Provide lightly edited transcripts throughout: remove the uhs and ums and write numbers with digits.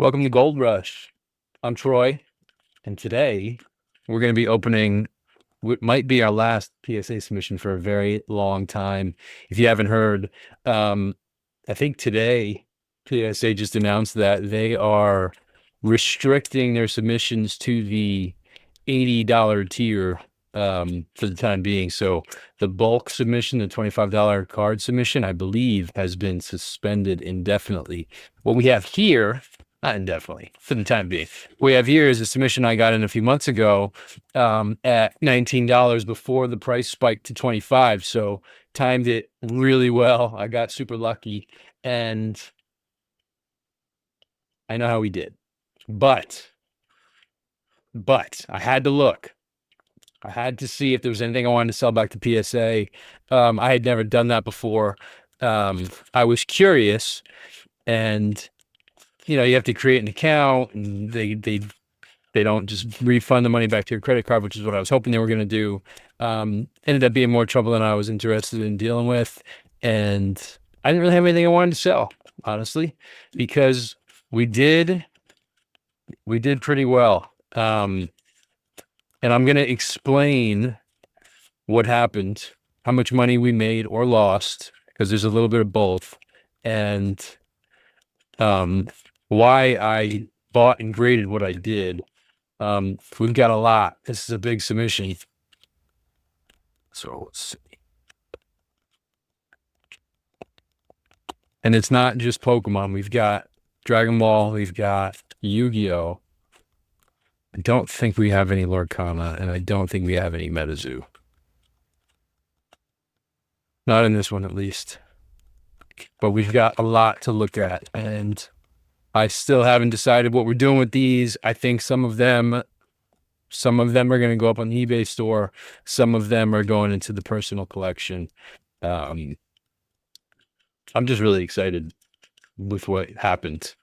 Welcome to Gold Rush. I'm Troy, and today we're going to be opening what might be our last PSA submission for a very long time. If you haven't heard, um, I think today PSA just announced that they are restricting their submissions to the $80 tier for the time being. So the bulk submission, the $25 card submission, I believe has been suspended indefinitely. What we have here, not indefinitely, for the time being, what we have here is a submission I got in a few months ago at $19 before the price spiked to 25. So timed it really well. I got super lucky, and I know how we did. But I had to look. I had to see if there was anything I wanted to sell back to PSA. I had never done that before. I was curious, and you have to create an account, and they don't just refund the money back to your credit card, which is what I was hoping they were going to do. Ended up being more trouble than I was interested in dealing with, and I didn't really have anything I wanted to sell, honestly, because we did pretty well. And I'm going to explain what happened, how much money we made or lost, because there's a little bit of both, and why I bought and graded what I did. We've got a lot. This is a big submission. So let's see. And it's not just Pokemon. We've got Dragon Ball. We've got Yu-Gi-Oh! I don't think we have any Lorcana, and I don't think we have any Metazoo. Not in this one, at least. But we've got a lot to look at, and I still haven't decided what we're doing with these. I think some of them are going to go up on the eBay store. Some of them are going into the personal collection. I'm just really excited with what happened.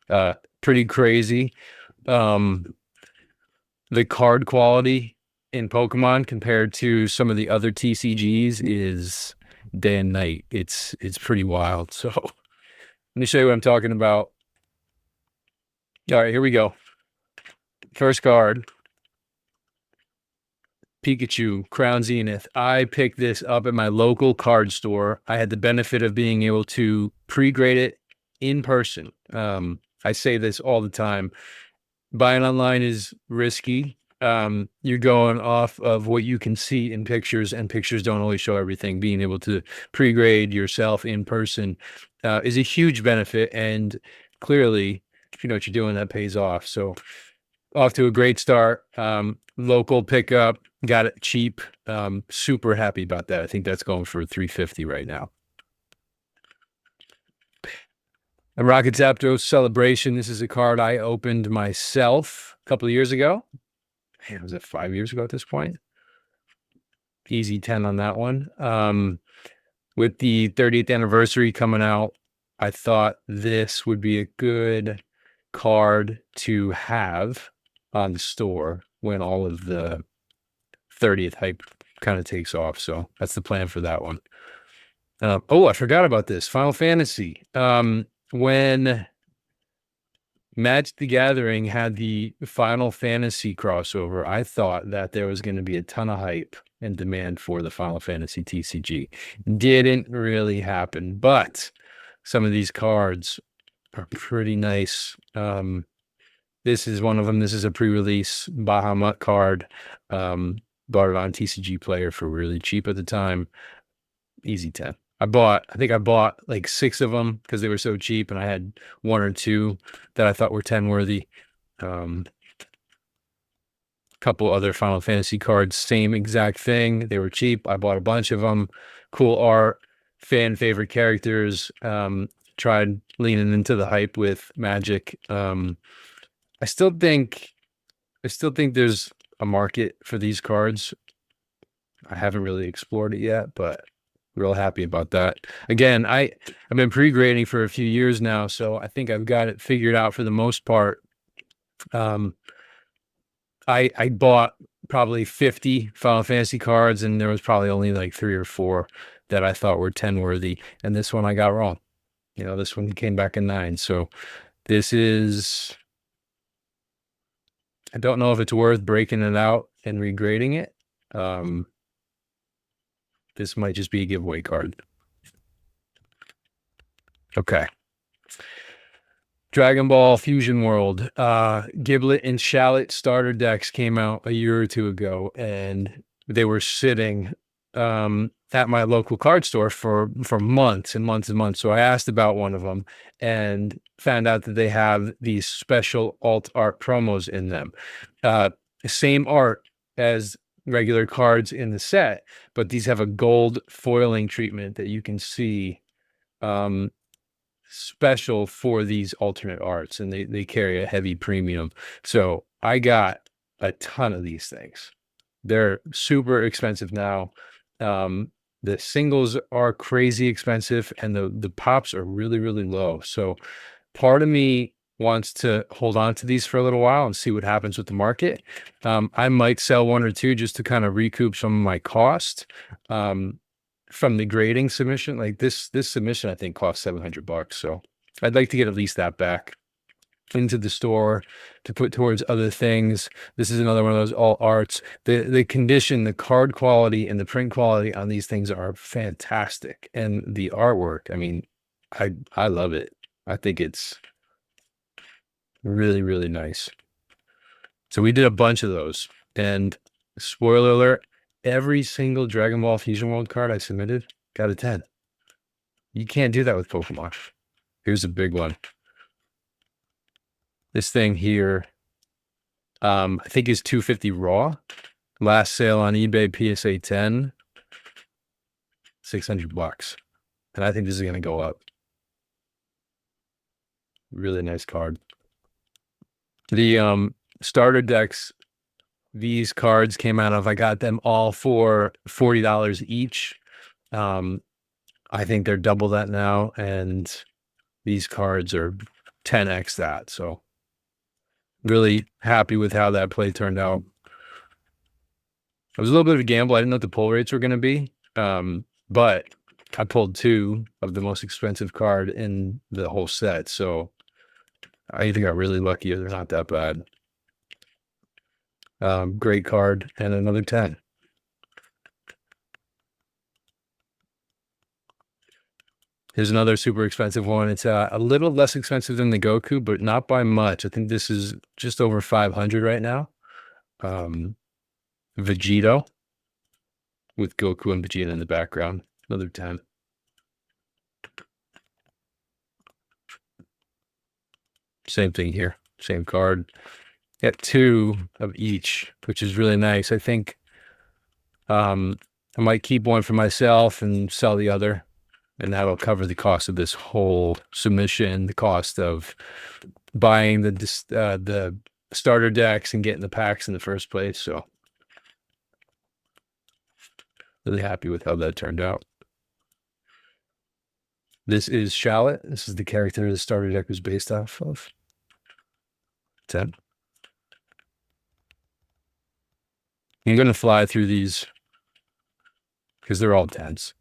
Pretty crazy. The card quality in Pokemon compared to some of the other TCGs is day and night. It's pretty wild. So let me show you what I'm talking about. All right, here we go. First card, Pikachu, Crown Zenith. I picked this up at my local card store. I had the benefit of being able to pre-grade it in person. I say this all the time. Buying online is risky. You're going off of what you can see in pictures, and pictures don't always show everything. Being able to pre-grade yourself in person is a huge benefit, and clearly, if you know what you're doing, that pays off. So off to a great start. Local pickup, got it cheap. Super happy about that. I think that's going for $350 right now. A Rocket Zapdos Celebration. This is a card I opened myself a couple of years ago. Man, was it 5 years ago at this point? Easy 10 on that one. With the 30th anniversary coming out, I thought this would be a good card to have on the store when all of the 30th hype kind of takes off. So that's the plan for that one. I forgot about this. Final Fantasy. When Magic the Gathering had the Final Fantasy crossover, I thought that there was going to be a ton of hype and demand for the Final Fantasy TCG. Didn't really happen, but some of these cards are pretty nice. This is one of them. This is a pre-release Bahamut card. Bought it on TCG Player for really cheap at the time. Easy 10. I think I bought like 6 of them because they were so cheap, and I had 1 or 2 that I thought were 10 worthy. Couple other Final Fantasy cards, same exact thing. They were cheap. I bought a bunch of them. Cool art, fan favorite characters. Tried leaning into the hype with Magic. I still think there's a market for these cards. I haven't really explored it yet, but real happy about that. Again, I've been pre-grading for a few years now, so I think I've got it figured out for the most part. I bought probably 50 Final Fantasy cards, and there was probably only like 3 or 4 that I thought were 10 worthy, and this one I got wrong. This one came back in 9. So this is I don't know if it's worth breaking it out and regrading it. This might just be a giveaway card. Okay. Dragon Ball Fusion World. Giblet and Shallot starter decks came out a year or two ago, and they were sitting at my local card store for months and months and months. So I asked about one of them and found out that they have these special alt art promos in them. Same art as regular cards in the set, but these have a gold foiling treatment that you can see special for these alternate arts, and they carry a heavy premium. So I got a ton of these things. They're super expensive now. The singles are crazy expensive, and the pops are really, really low. So part of me wants to hold on to these for a little while and see what happens with the market. I might sell one or two just to kind of recoup some of my cost from the grading submission. Like this submission, I think cost $700. So I'd like to get at least that back into the store to put towards other things. This is another one of those all arts. The condition, the card quality, and the print quality on these things are fantastic. And the artwork, I mean, I love it. I think it's really, really nice. So we did a bunch of those. And spoiler alert, every single Dragon Ball Fusion World card I submitted got a 10. You can't do that with Pokemon. Here's a big one. This thing here, I think is $250 raw. Last sale on eBay, PSA 10, $600. And I think this is going to go up. Really nice card. The starter decks, these cards came out of, I got them all for $40 each. I think they're double that now, and these cards are 10x that. So really happy with how that play turned out. It was a little bit of a gamble. I didn't know what the pull rates were going to be, but I pulled two of the most expensive card in the whole set. So I either got really lucky or they're not that bad. Great card, and another 10. Here's another super expensive one. It's a little less expensive than the Goku, but not by much. I think this is just over 500 right now. Vegito with Goku and Vegeta in the background. Another 10. Same thing here. Same card. Got two of each, which is really nice. I think I might keep one for myself and sell the other, and that'll cover the cost of this whole submission, the cost of buying the starter decks and getting the packs in the first place. So really happy with how that turned out. This is Shallot. This is the character the starter deck was based off of. 10. I'm going to fly through these because they're all 10s.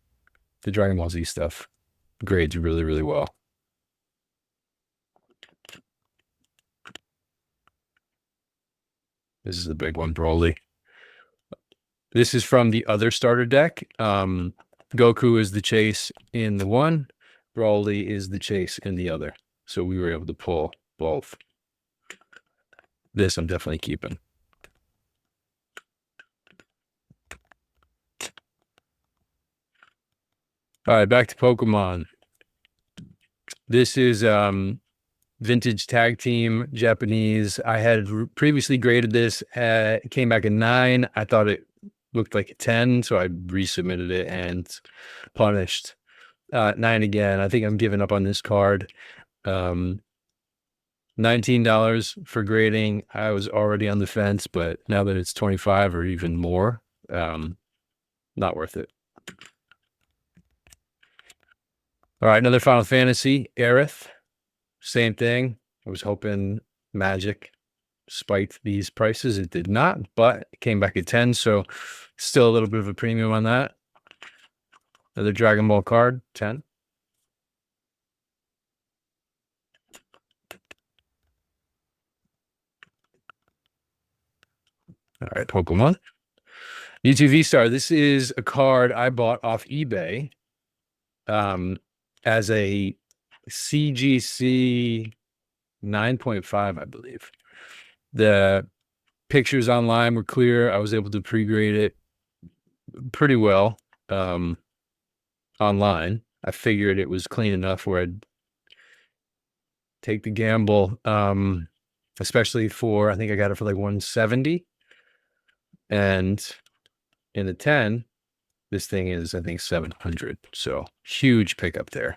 The Dragon Ball Z stuff grades really, really well. This is the big one, Broly. This is from the other starter deck. Goku is the chase in the one. Broly is the chase in the other. So we were able to pull both. This I'm definitely keeping. All right, back to Pokemon. This is vintage tag team Japanese. I had previously graded this. It came back a 9. I thought it looked like a 10, so I resubmitted it and punished 9 again. I think I'm giving up on this card. $19 for grading. I was already on the fence, but now that it's 25 or even more, not worth it. All right, another Final Fantasy, Aerith. Same thing. I was hoping Magic spiked these prices. It did not, but it came back at 10, so still a little bit of a premium on that. Another Dragon Ball card, 10. All right, Pokemon. U2 V-Star. This is a card I bought off eBay as a CGC 9.5, I believe. The pictures online were clear. I was able to pre-grade it pretty well online. I figured it was clean enough where I'd take the gamble, especially for, I think I got it for like 170. And in the 10, this thing is, I think, 700. So huge pickup there.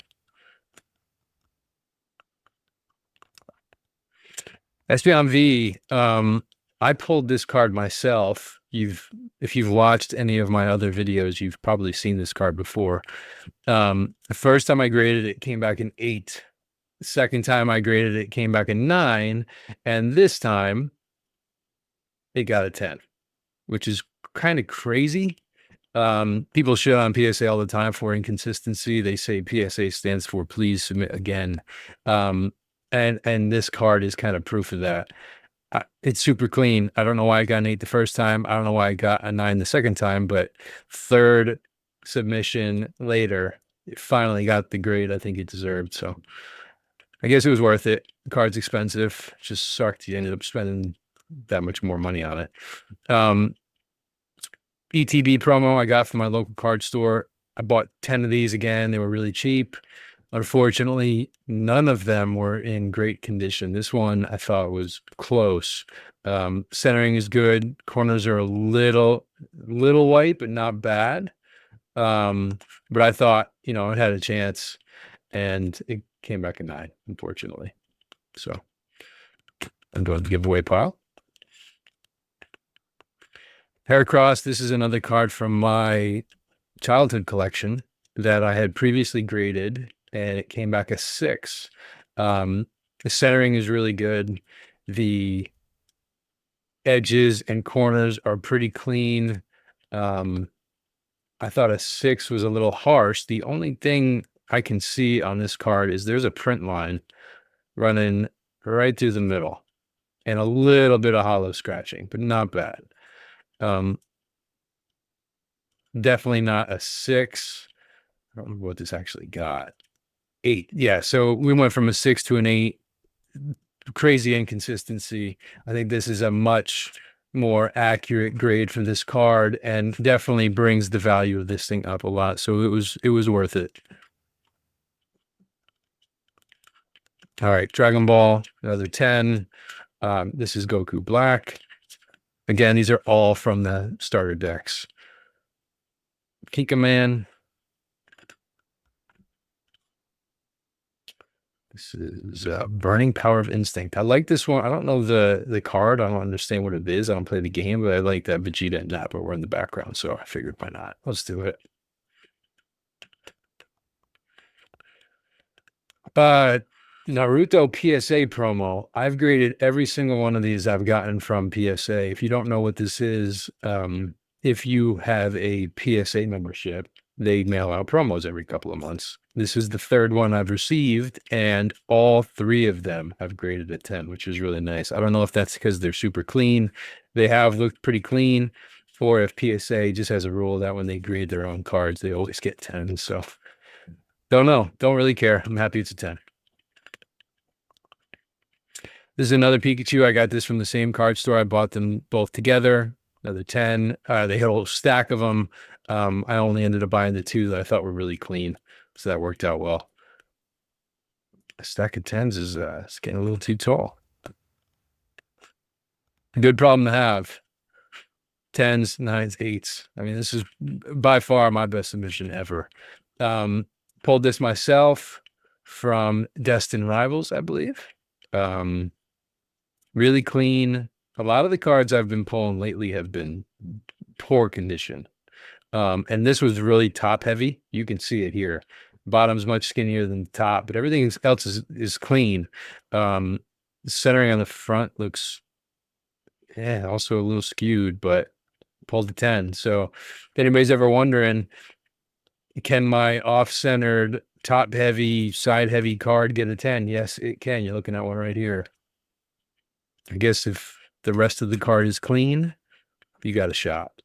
Espeon V, I pulled this card myself. If you've watched any of my other videos, you've probably seen this card before. The first time I graded it, came back in 8. The second time I graded it, came back in 9. And this time, it got a 10, which is kind of crazy. People shit on PSA all the time for inconsistency. They say PSA stands for please submit again. And this card is kind of proof of that. It's super clean. I don't know why I got an 8 the first time. I don't know why I got a 9 the second time, but third submission later, it finally got the grade I think it deserved. So I guess it was worth it. The card's expensive. Just sucked. You ended up spending that much more money on it. ETB promo I got from my local card store. I bought 10 of these again. They were really cheap. Unfortunately, none of them were in great condition. This one I thought was close. Centering is good. Corners are a little white, but not bad. But I thought, it had a chance, and it came back a 9, unfortunately. So I'm doing the giveaway pile. Heracross, this is another card from my childhood collection that I had previously graded, and it came back a 6. The centering is really good. The edges and corners are pretty clean. I thought a 6 was a little harsh. The only thing I can see on this card is there's a print line running right through the middle and a little bit of hollow scratching, but not bad. Definitely not a 6. I don't remember what this actually got. 8. Yeah, so we went from a 6 to an 8. Crazy inconsistency. I think this is a much more accurate grade for this card and definitely brings the value of this thing up a lot. So it was worth it. All right, Dragon Ball, another 10. This is Goku Black. Again, these are all from the starter decks. Kika Man. This is Burning Power of Instinct. I like this one. I don't know the card. I don't understand what it is. I don't play the game, but I like that Vegeta and Nappa were in the background, so I figured why not. Let's do it. Naruto PSA promo. I've graded every single one of these I've gotten from PSA. If you don't know what this is, if you have a PSA membership, they mail out promos every couple of months. This is the 3rd one I've received, and all 3 of them have graded at 10, which is really nice. I don't know if that's because they're super clean. They have looked pretty clean, or if PSA just has a rule that when they grade their own cards, they always get 10. So don't know. Don't really care. I'm happy it's a 10. This is another Pikachu. I got this from the same card store. I bought them both together. Another 10. They had a whole stack of them. I only ended up buying the 2 that I thought were really clean. So that worked out well. A stack of 10s is it's getting a little too tall. Good problem to have. 10s, 9s, 8s. I mean, this is by far my best submission ever. Pulled this myself from Destined Rivals, I believe. Really clean. A lot of the cards I've been pulling lately have been poor condition. And this was really top heavy. You can see it here. Bottom's much skinnier than the top, but everything else is clean. Centering on the front looks, also a little skewed, but pulled the 10. So if anybody's ever wondering, can my off-centered, top-heavy, side-heavy card get a 10? Yes, it can. You're looking at one right here. I guess if the rest of the card is clean, you got a shot.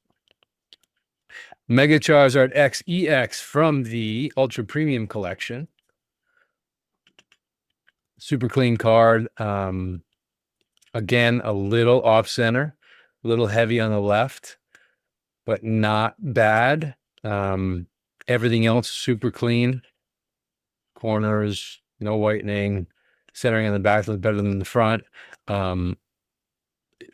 Mega Charizard XEX from the Ultra Premium Collection. Super clean card. Again, a little off center, a little heavy on the left, but not bad. Everything else super clean. Corners, no whitening. Centering on the back looked better than the front.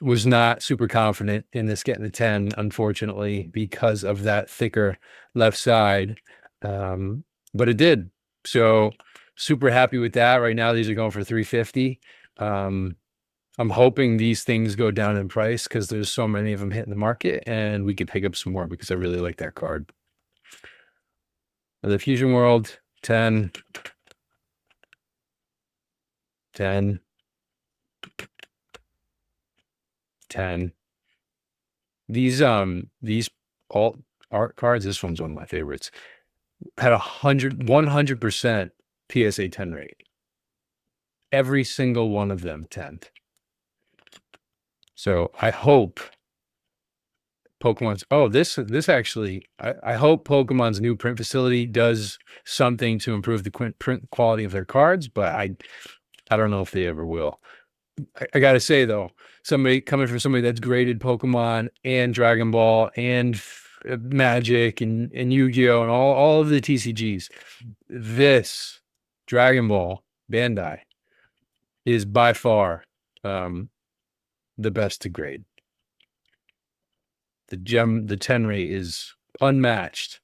Was not super confident in this getting the 10, unfortunately, because of that thicker left side. But it did. So super happy with that. Right now, these are going for $350. I'm hoping these things go down in price because there's so many of them hitting the market and we could pick up some more because I really like that card. The Fusion World, 10, 10, 10. These alt art cards, this one's one of my favorites, had 100% PSA 10 rate. Every single one of them 10. So I hope Pokemon's, this actually, I hope Pokemon's new print facility does something to improve the print quality of their cards, but I don't know if they ever will. I gotta say though, coming from somebody that's graded Pokemon and Dragon Ball and Magic and Yu-Gi-Oh and all of the TCGs, this Dragon Ball Bandai is by far the best to grade. The 10 rate is unmatched.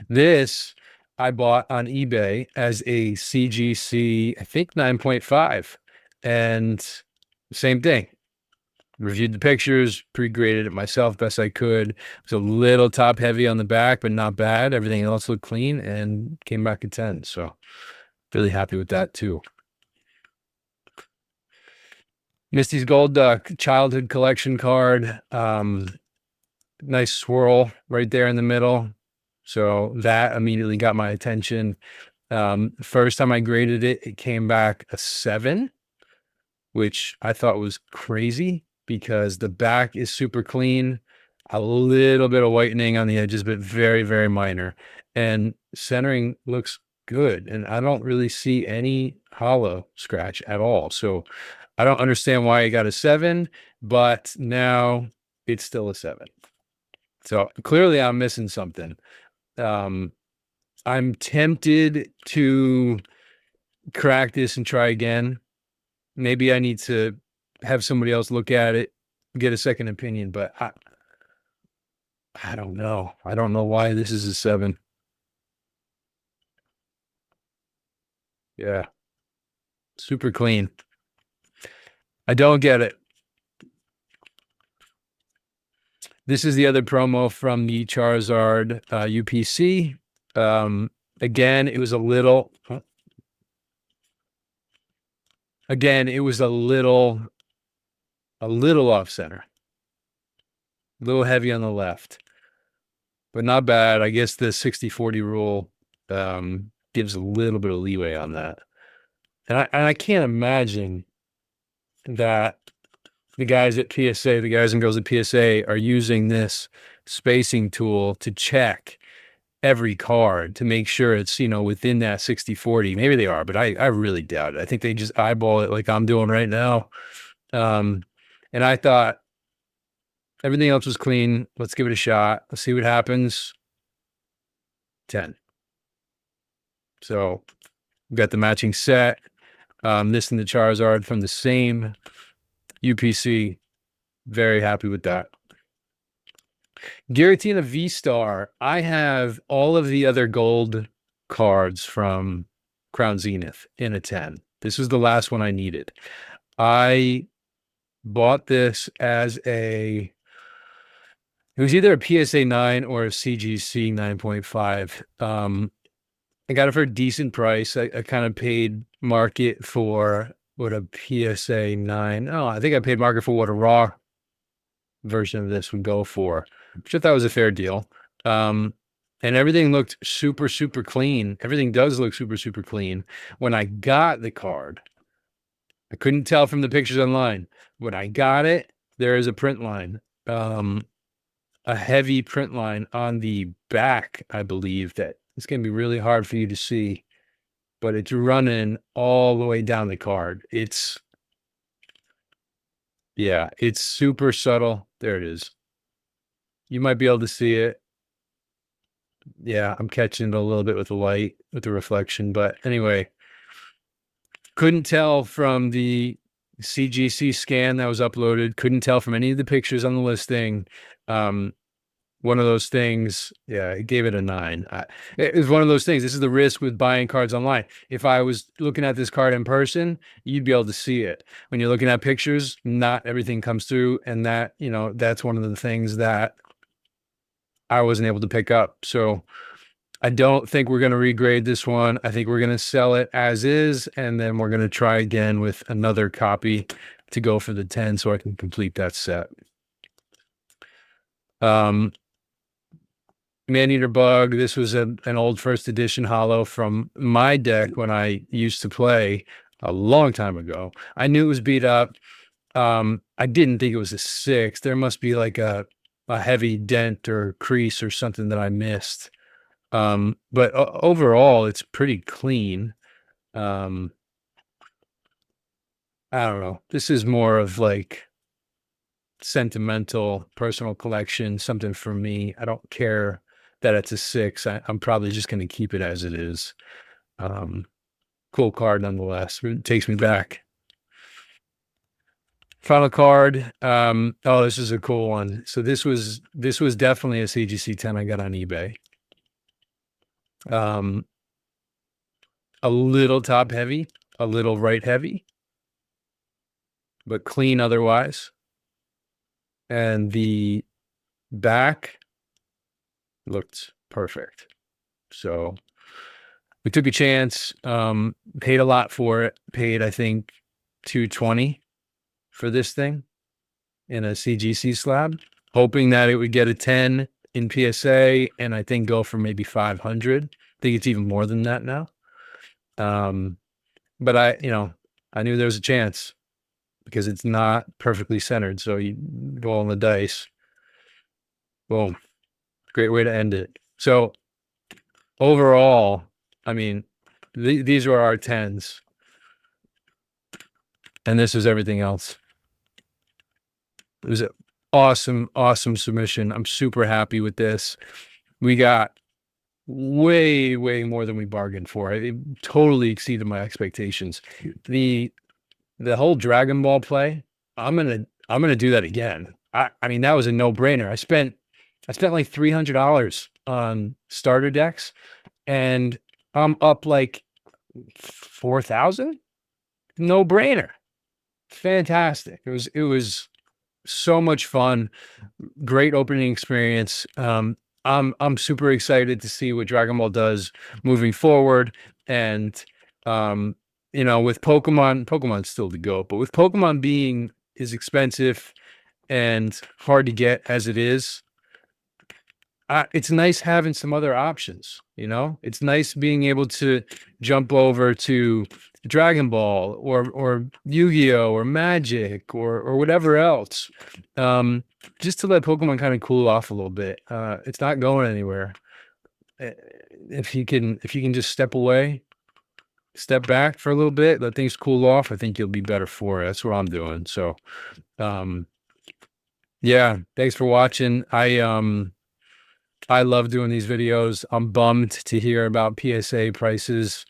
This I bought on eBay as a CGC, I think 9.5, and same thing. Reviewed the pictures, pre-graded it myself best I could. It was a little top heavy on the back, but not bad. Everything else looked clean and came back at 10. So really happy with that too. Misty's Gold Duck childhood collection card. Nice swirl right there in the middle. So that immediately got my attention. First time I graded it, it came back a 7, which I thought was crazy because the back is super clean, a little bit of whitening on the edges, but very, very minor. And centering looks good. And I don't really see any hollow scratch at all. So I don't understand why I got a 7, but now it's still a 7. So clearly I'm missing something. I'm tempted to crack this and try again. Maybe I need to have somebody else look at it, get a second opinion, but I don't know. I don't know why this is a 7. Yeah. Super clean. I don't get it. This is the other promo from the Charizard UPC. Again, it was a little off center, a little heavy on the left, but not bad. I guess the 60-40 rule gives a little bit of leeway on that. And I can't imagine that the guys at PSA, the guys and girls at PSA are using this spacing tool to check every card to make sure it's, within that 60-40. Maybe they are, but I really doubt it. I think they just eyeball it like I'm doing right now. And I thought everything else was clean. Let's give it a shot. Let's see what happens. 10. So we've got the matching set. This and the Charizard from the same UPC. Very happy with that. Giratina V-Star. I have all of the other gold cards from Crown Zenith in a 10. This was the last one I needed. I bought this as it was either a PSA 9 or a CGC 9.5. I got it for a decent price. I kind of paid market for what a PSA 9. Oh, I think I paid market for what a raw version of this would go for, which I thought was a fair deal. And everything looked super, super clean. Everything does look super, super clean. When I got the card, I couldn't tell from the pictures online. When I got it, there is a print line a heavy print line on the back, I believe, that it's going to be really hard for you to see, but it's running all the way down the card. Yeah, it's super subtle. There it is. You might be able to see it. Yeah, I'm catching it a little bit with the light, with the reflection. But anyway, couldn't tell from the CGC scan that was uploaded. Couldn't tell from any of the pictures on the listing. One of those things, yeah, it gave it a 9. It was one of those things. This is the risk with buying cards online. If I was looking at this card in person, you'd be able to see it. When you're looking at pictures, not everything comes through. And that, that's one of the things that I wasn't able to pick up. So I don't think we're going to regrade this one. I think we're going to sell it as is, and then we're going to try again with another copy to go for the 10 so I can complete that set. Maneater Bug, this was an old first edition holo from my deck when I used to play a long time ago. I knew it was beat up. I didn't think it was a 6. There must be like a heavy dent or crease or something that I missed. But overall, it's pretty clean. I don't know. This is more of like sentimental, personal collection, something for me. I don't care that it's a 6. I'm probably just going to keep it as it is. Cool card nonetheless. It takes me back. Final card. Oh, this is a cool one. So this was definitely a CGC 10 I got on eBay. A little top heavy, a little right heavy, but clean otherwise. And the back looked perfect. So we took a chance, paid a lot for it, paid, I think, $220 for this thing in a CGC slab, hoping that it would get a 10 in PSA and I think go for maybe 500. I think it's even more than that now. But I knew there was a chance because it's not perfectly centered. So you roll on the dice. Boom. Great way to end it. So overall, I mean, these were our 10s. And this is everything else. It was an awesome, awesome submission. I'm super happy with this. We got way, way more than we bargained for. It totally exceeded my expectations. The whole Dragon Ball play, I'm gonna do that again. I mean, that was a no-brainer. I spent like $300 on starter decks, and I'm up like 4,000. No-brainer. Fantastic. It was so much fun. Great opening experience. I'm super excited to see what Dragon Ball does moving forward. And with Pokemon's still the GOAT, but with Pokemon being as expensive and hard to get as it is, it's nice having some other options. It's nice being able to jump over to Dragon Ball or Yu-Gi-Oh or Magic or whatever else, just to let Pokemon kind of cool off a little bit. It's not going anywhere. If you can just step back for a little bit, let things cool off, I think you'll be better for it. That's what I'm doing. So, yeah, thanks for watching. I love doing these videos. I'm bummed to hear about PSA prices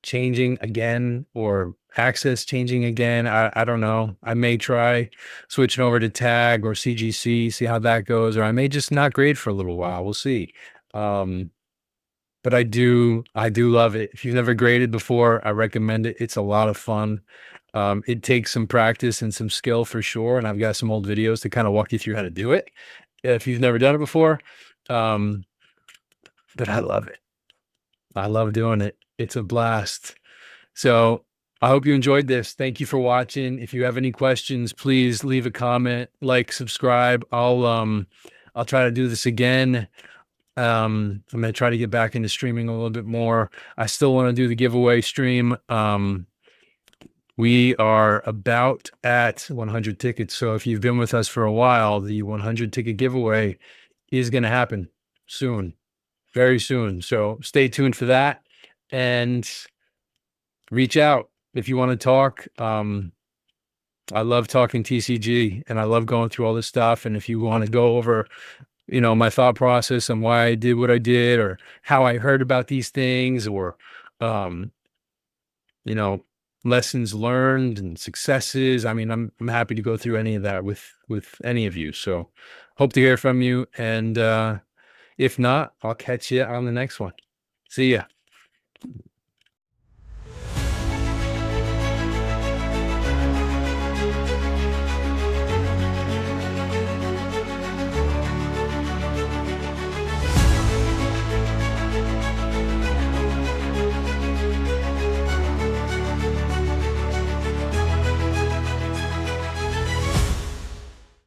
changing again or access changing again. I don't know. I may try switching over to tag or CGC, see how that goes, or I may just not grade for a little while. We'll see. But I do love it. If you've never graded before, I recommend it. It's a lot of fun. It takes some practice and some skill for sure. And I've got some old videos to kind of walk you through how to do it if you've never done it before. But I love it. I love doing it. It's a blast. So I hope you enjoyed this. Thank you for watching. If you have any questions, please leave a comment, like, subscribe. I'll try to do this again. I'm going to try to get back into streaming a little bit more. I still want to do the giveaway stream. We are about at 100 tickets. So if you've been with us for a while, the 100 ticket giveaway is going to happen soon, very soon. So stay tuned for that and reach out if you want to talk. I love talking TCG and I love going through all this stuff. And if you want to go over, my thought process and why I did what I did, or how I heard about these things, or, um, you know, lessons learned and successes. I mean, I'm happy to go through any of that with any of you. So hope to hear from you. And if not, I'll catch you on the next one. See ya.